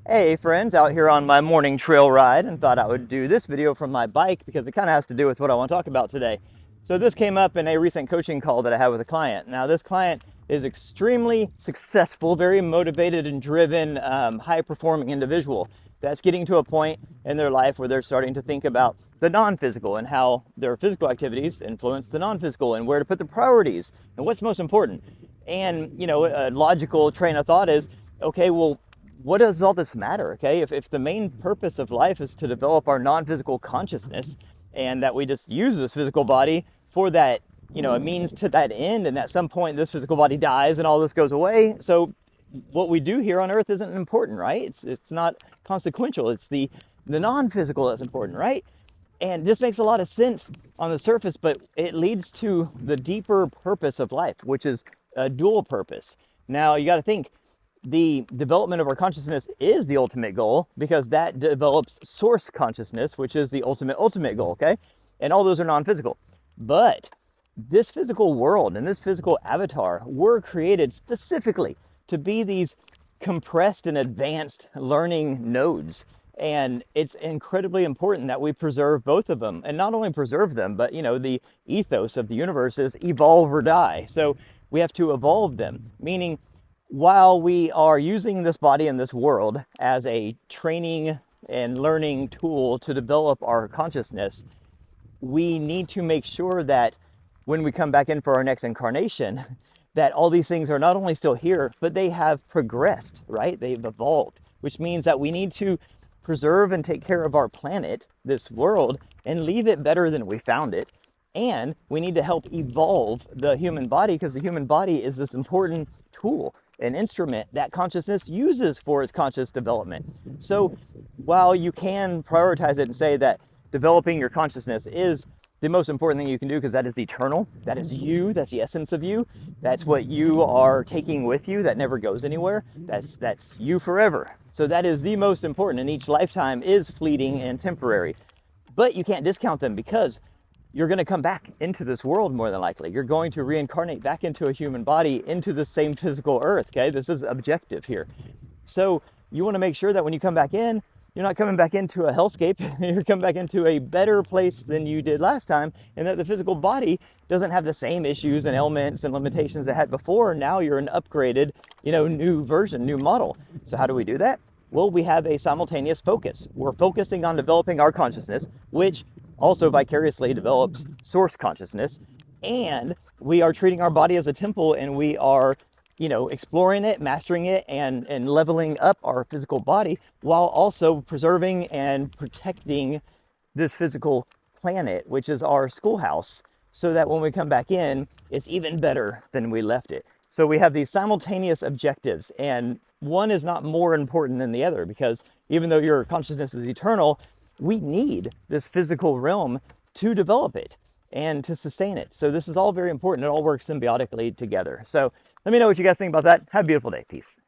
Hey friends, out here on my morning trail ride and thought I would do this video from my bike because it kind of has to do with what I want to talk about today. So this came up in a recent coaching call that I had with a client. Now this client is extremely successful, very motivated and driven, high performing individual that's getting to a point in their life where they're starting to think about the non-physical and how their physical activities influence the non-physical and where to put the priorities and what's most important. And a logical train of thought is, okay, well, what does all this matter? Okay, if the main purpose of life is to develop our non-physical consciousness and that we just use this physical body for that, a means to that end, and at some point this physical body dies and all this goes away, so what we do here on earth isn't important, right? It's not consequential. It's the non-physical that's important, right? And this makes a lot of sense on the surface, but it leads to the deeper purpose of life, which is a dual purpose. Now you got to think, the development of our consciousness is the ultimate goal because that develops source consciousness, which is the ultimate goal, okay? And all those are non-physical. But this physical world and this physical avatar were created specifically to be these compressed and advanced learning nodes. And it's incredibly important that we preserve both of them, and not only preserve them, but the ethos of the universe is evolve or die. So we have to evolve them, meaning while we are using this body and this world as a training and learning tool to develop our consciousness, we need to make sure that when we come back in for our next incarnation, that all these things are not only still here, but they have progressed, right? They've evolved, which means that we need to preserve and take care of our planet, this world, and leave it better than we found it. And we need to help evolve the human body because the human body is this important tool, an instrument that consciousness uses for its conscious development. So while you can prioritize it and say that developing your consciousness is the most important thing you can do because that is eternal, that is you, that's the essence of you, that's what you are taking with you, that never goes anywhere, that's you forever. So that is the most important, and each lifetime is fleeting and temporary. But you can't discount them because you're going to come back into this world more than likely. You're going to reincarnate back into a human body, into the same physical earth, okay? This is objective here. So you want to make sure that when you come back in, you're not coming back into a hellscape. You're coming back into a better place than you did last time, and that the physical body doesn't have the same issues and ailments and limitations it had before. Now you're an upgraded, new version, new model. So how do we do that? Well, we have a simultaneous focus. We're focusing on developing our consciousness, which also vicariously develops source consciousness, and we are treating our body as a temple, and we are exploring it, mastering it, and leveling up our physical body while also preserving and protecting this physical planet, which is our schoolhouse, so that when we come back in, it's even better than we left it. So we have these simultaneous objectives, and one is not more important than the other, because even though your consciousness is eternal, we need this physical realm to develop it and to sustain it. So this is all very important. It all works symbiotically together. So let me know what you guys think about that. Have a beautiful day. Peace.